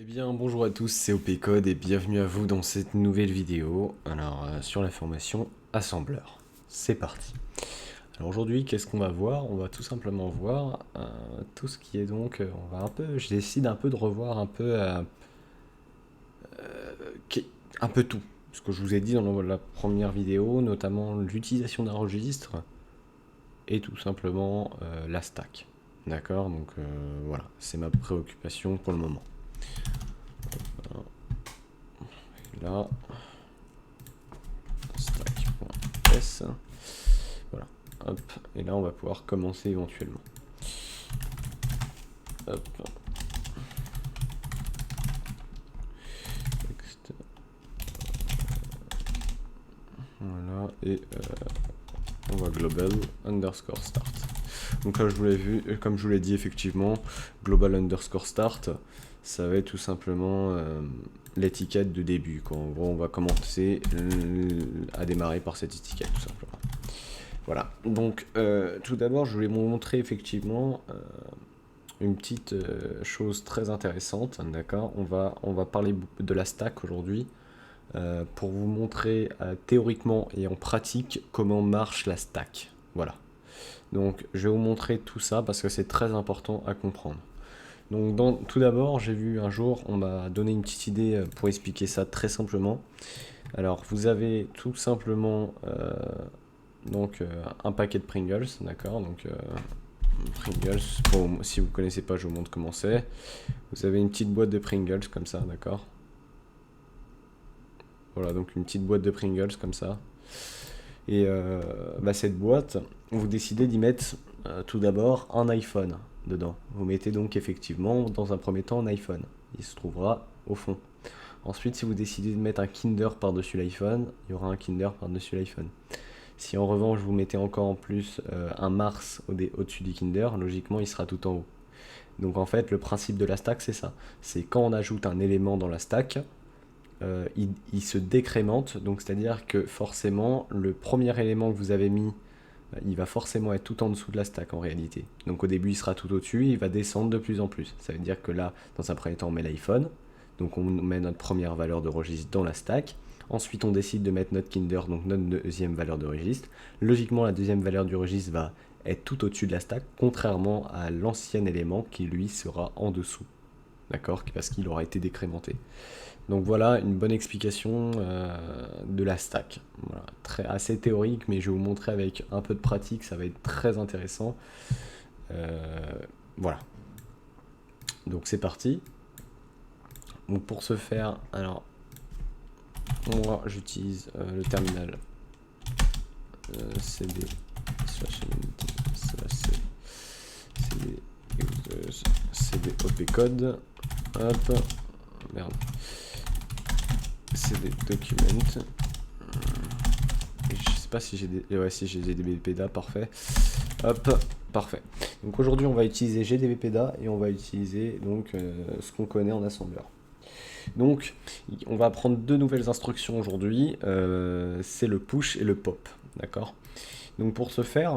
Eh bien bonjour à tous, c'est OP Code et bienvenue à vous dans cette nouvelle vidéo, sur la formation assembleur. C'est parti. Alors aujourd'hui qu'est-ce qu'on va voir? On va tout simplement voir tout ce qui est donc, je décide un peu de revoir un peu tout. Ce que je vous ai dit dans la première vidéo, notamment l'utilisation d'un registre et tout simplement la stack. D'accord, donc voilà, c'est ma préoccupation pour le moment. Là, stack.s, voilà, hop, et là on va pouvoir commencer éventuellement. Hop. Next. Voilà, et on va global underscore start. Donc là, comme je vous l'ai dit, effectivement, global underscore start, ça va être tout simplement l'étiquette de début. En gros, on va commencer à démarrer par cette étiquette, tout simplement. Voilà. Donc, tout d'abord, je voulais vous montrer effectivement une petite chose très intéressante. D'accord. On va parler de la stack aujourd'hui. Pour vous montrer théoriquement et en pratique comment marche la stack. Voilà. Donc je vais vous montrer tout ça parce que c'est très important à comprendre. Donc tout d'abord, j'ai vu un jour, on m'a donné une petite idée pour expliquer ça très simplement. Alors vous avez tout simplement un paquet de Pringles, d'accord. Donc Pringles, bon, si vous connaissez pas, je vous montre comment c'est. Vous avez une petite boîte de Pringles comme ça, d'accord. Voilà, donc une petite boîte de Pringles comme ça. Et cette boîte, vous décidez d'y mettre tout d'abord un iPhone dedans. Vous mettez donc effectivement dans un premier temps un iPhone. Il se trouvera au fond. Ensuite, si vous décidez de mettre un Kinder par-dessus l'iPhone, il y aura un Kinder par-dessus l'iPhone. Si en revanche vous mettez encore en plus un Mars au-dessus du Kinder, logiquement il sera tout en haut. Donc en fait, le principe de la stack, c'est ça. C'est quand on ajoute un élément dans la stack, il se décrémente, donc c'est-à-dire que forcément le premier élément que vous avez mis, il va forcément être tout en dessous de la stack en réalité. Donc au début il sera tout au-dessus, il va descendre de plus en plus. Ça veut dire que là, dans un premier temps, on met l'iPhone, donc on met notre première valeur de registre dans la stack. Ensuite on décide de mettre notre Kinder, donc notre deuxième valeur de registre. Logiquement la deuxième valeur du registre va être tout au-dessus de la stack, contrairement à l'ancien élément qui lui sera en dessous. D'accord, parce qu'il aura été décrémenté. Donc voilà une bonne explication de la stack. Voilà, assez théorique, mais je vais vous montrer avec un peu de pratique, ça va être très intéressant. Voilà. Donc c'est parti. Donc pour ce faire, alors moi j'utilise le terminal cd slash cd users cd opcode, hop, merde, cd document. Je sais pas si j'ai des... Ouais, si j'ai GDBPDA, parfait. Hop, parfait. Donc aujourd'hui, on va utiliser GDBPDA et on va utiliser donc ce qu'on connaît en assembleur. Donc, on va apprendre deux nouvelles instructions aujourd'hui. C'est le push et le pop, d'accord. Donc pour ce faire,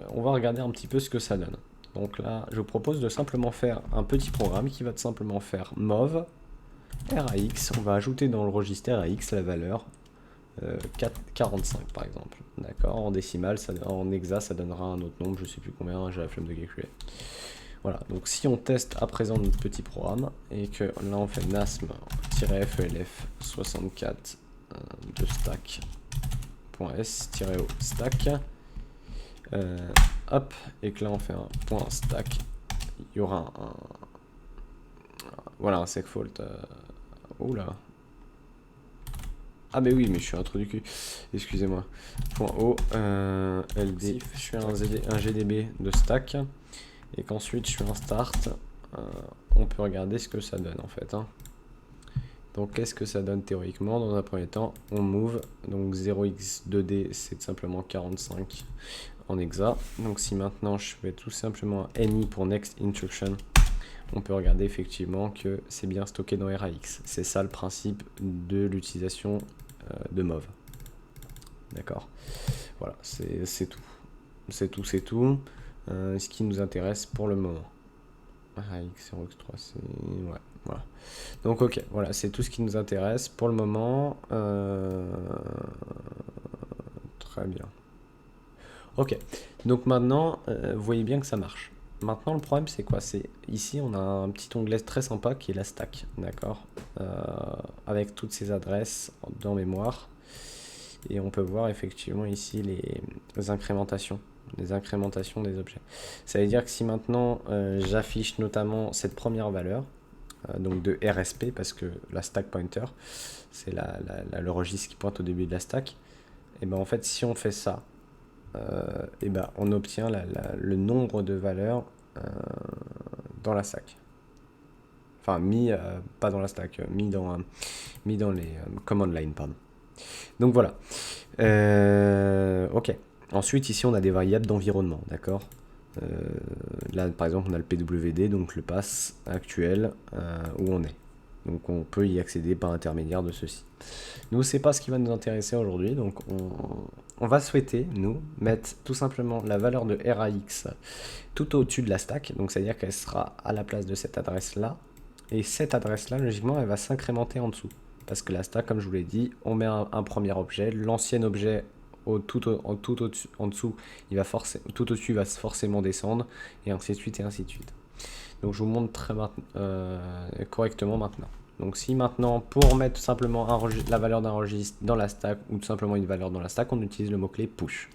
on va regarder un petit peu ce que ça donne. Donc là, je vous propose de simplement faire un petit programme qui va tout simplement faire mov rax. On va ajouter dans le registre rax la valeur 45 par exemple, d'accord. En décimal, en hexa, ça donnera un autre nombre, je sais plus combien, j'ai la flemme de calculer. Voilà, donc si on teste à présent notre petit programme et que là on fait nasm-felf 64 de stack.s-o stack, hop, et que là on fait un point stack, il y aura voilà un segfault. Oula. Ah mais oui, mais je suis un trou du cul. Excusez-moi. .o ld, je fais un gdb de stack et qu'ensuite je fais un start. On peut regarder ce que ça donne en fait. Donc qu'est-ce que ça donne théoriquement? Dans un premier temps, on move. Donc 0x2d, c'est simplement 45 en hexa. Donc si maintenant je fais tout simplement un ni pour next instruction, on peut regarder effectivement que c'est bien stocké dans rax. C'est ça le principe de l'utilisation de mov. D'accord. Voilà, c'est tout. C'est tout. Ce qui nous intéresse pour le moment. rax 0x3, c'est... Ouais, voilà. Donc ok, voilà, c'est tout ce qui nous intéresse pour le moment. Très bien. Ok, donc maintenant, vous voyez bien que ça marche. Maintenant, le problème, c'est quoi? C'est ici, on a un petit onglet très sympa qui est la stack, d'accord? Avec toutes ces adresses dans mémoire. Et on peut voir effectivement ici les incrémentations des objets. Ça veut dire que si maintenant j'affiche notamment cette première valeur, donc de RSP, parce que la stack pointer, c'est le registre qui pointe au début de la stack, et ben en fait, si on fait ça, et ben on obtient le nombre de valeurs dans la stack. Enfin, pas dans la stack, mis dans les command line, pardon. Donc voilà. Ok. Ensuite, ici, on a des variables d'environnement, d'accord? Là, par exemple, on a le PWD, donc le pass actuel où on est. Donc, on peut y accéder par intermédiaire de ceci. Nous, c'est pas ce qui va nous intéresser aujourd'hui, donc on va souhaiter, nous, mettre tout simplement la valeur de RAX tout au-dessus de la stack, donc c'est-à-dire qu'elle sera à la place de cette adresse-là, et cette adresse-là, logiquement, elle va s'incrémenter en dessous. Parce que la stack, comme je vous l'ai dit, on met un premier objet, l'ancien objet en dessous, tout au-dessus va forcément descendre, et ainsi de suite, et ainsi de suite. Donc je vous montre correctement maintenant. Donc si maintenant, pour mettre tout simplement la valeur d'un registre dans la stack, ou tout simplement une valeur dans la stack, on utilise le mot-clé push.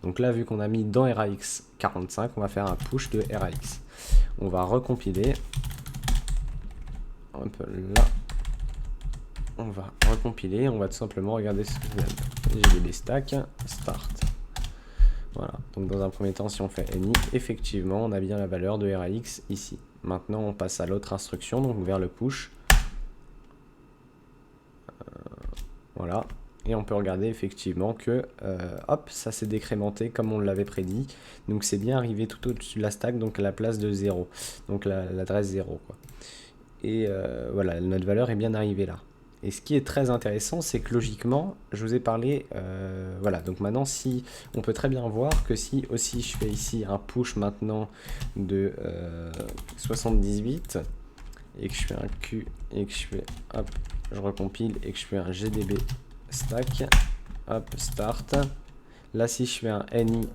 Donc là, vu qu'on a mis dans RAX 45, on va faire un push de RAX. On va recompiler. Un peu là. On va recompiler, on va tout simplement regarder ce que j'ai des stack, start. Voilà, donc dans un premier temps, si on fait any, effectivement, on a bien la valeur de RAX ici. Maintenant, on passe à l'autre instruction, donc vers le push. Voilà, et on peut regarder effectivement que, hop, ça s'est décrémenté comme on l'avait prédit. Donc c'est bien arrivé tout au-dessus de la stack, donc à la place de 0, donc l'adresse 0, quoi. Et voilà, notre valeur est bien arrivée là. Et ce qui est très intéressant, c'est que logiquement, je vous ai parlé, voilà, donc maintenant, si on peut très bien voir que si aussi je fais ici un push maintenant de 78, et que je fais un Q, et que je fais, hop, je recompile, et que je fais un GDB stack, hop, start, là si je fais un any,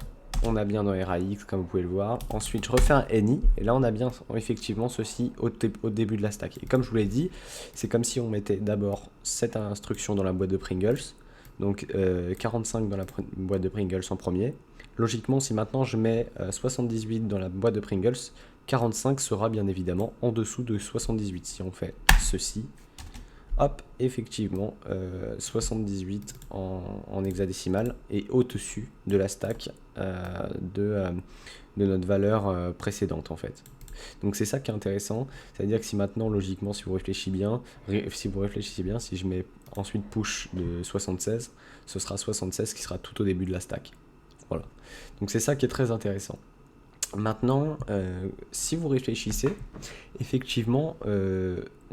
on a bien dans RAX, comme vous pouvez le voir. Ensuite, je refais un any, et là, on a bien effectivement ceci au début de la stack. Et comme je vous l'ai dit, c'est comme si on mettait d'abord cette instruction dans la boîte de Pringles, donc 45 dans la boîte de Pringles en premier. Logiquement, si maintenant je mets 78 dans la boîte de Pringles, 45 sera bien évidemment en dessous de 78. Si on fait ceci, hop, effectivement, 78 en hexadécimal et au-dessus de la stack de notre valeur précédente en fait. Donc c'est ça qui est intéressant, c'est-à-dire que si maintenant logiquement si vous réfléchissez bien, si je mets ensuite push de 76, ce sera 76 qui sera tout au début de la stack. Voilà. Donc c'est ça qui est très intéressant. Maintenant, si vous réfléchissez, effectivement,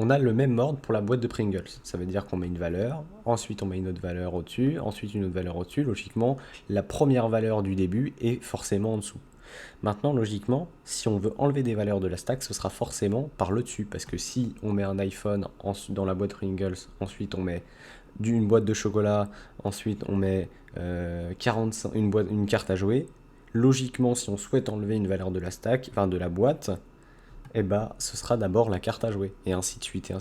on a le même ordre pour la boîte de Pringles. Ça veut dire qu'on met une valeur, ensuite on met une autre valeur au-dessus, ensuite une autre valeur au-dessus. Logiquement, la première valeur du début est forcément en dessous. Maintenant, logiquement, si on veut enlever des valeurs de la stack, ce sera forcément par le dessus. Parce que si on met un iPhone dans la boîte Pringles, ensuite on met une boîte de chocolat, ensuite on met 45, une carte à jouer, logiquement, si on souhaite enlever une valeur de la stack, enfin de la boîte, eh ben, ce sera d'abord la carte à jouer, et ainsi de suite,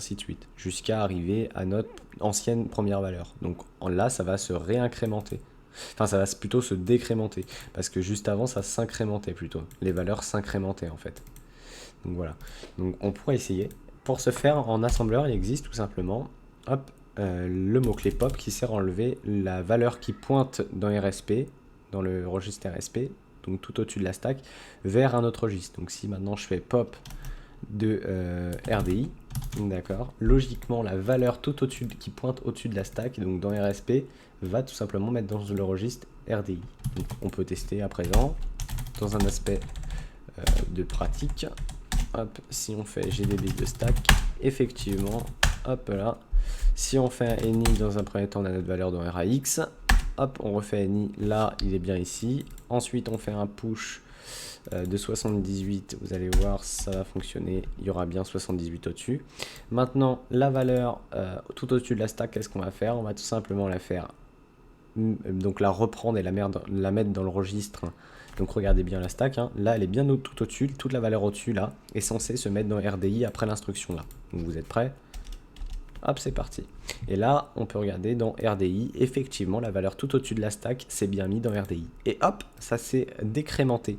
jusqu'à arriver à notre ancienne première valeur. Donc là, ça va se réincrémenter. Enfin, ça va plutôt se décrémenter, parce que juste avant, ça s'incrémentait plutôt. Les valeurs s'incrémentaient en fait. Donc voilà. Donc on pourrait essayer. Pour ce faire, en assembleur, il existe tout simplement, hop, le mot-clé pop qui sert à enlever la valeur qui pointe dans RSP, dans le registre RSP, donc tout au-dessus de la stack, vers un autre registre. Donc si maintenant je fais pop de RDI, d'accord, logiquement la valeur tout au-dessus qui pointe au-dessus de la stack, donc dans RSP, va tout simplement mettre dans le registre RDI. Donc on peut tester à présent dans un aspect de pratique. Hop, si on fait GDB de stack, effectivement, hop là, si on fait un any dans un premier temps, on a notre valeur dans RAX. Hop, on refait any, là il est bien ici. Ensuite on fait un push de 78, vous allez voir, ça va fonctionner. Il y aura bien 78 au-dessus. Maintenant, la valeur tout au-dessus de la stack, qu'est-ce qu'on va faire? On va tout simplement la faire, donc la reprendre et la mettre dans le registre. Donc regardez bien la stack, hein. Là elle est bien tout au-dessus, toute la valeur au-dessus là est censée se mettre dans RDI après l'instruction là. Donc vous êtes prêts? Hop, c'est parti. Et là, on peut regarder dans RDI, effectivement, la valeur tout au-dessus de la stack s'est bien mis dans RDI. Et hop, ça s'est décrémenté.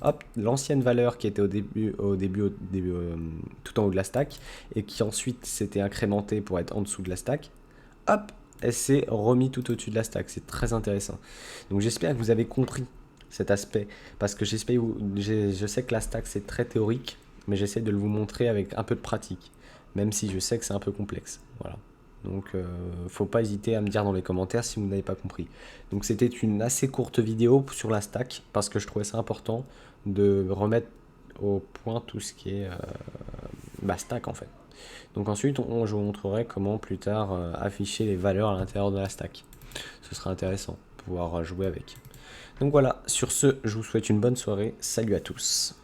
Hop, l'ancienne valeur qui était tout en haut de la stack, et qui ensuite s'était incrémentée pour être en dessous de la stack, hop, elle s'est remise tout au-dessus de la stack. C'est très intéressant. Donc j'espère que vous avez compris cet aspect, parce que je sais que la stack c'est très théorique, mais j'essaie de vous montrer avec un peu de pratique, même si je sais que c'est un peu complexe. Voilà. Donc faut pas hésiter à me dire dans les commentaires si vous n'avez pas compris. Donc c'était une assez courte vidéo sur la stack, parce que je trouvais ça important de remettre au point tout ce qui est stack en fait. Donc ensuite je vous montrerai comment plus tard afficher les valeurs à l'intérieur de la stack. Ce sera intéressant de pouvoir jouer avec. Donc voilà, sur ce, je vous souhaite une bonne soirée. Salut à tous.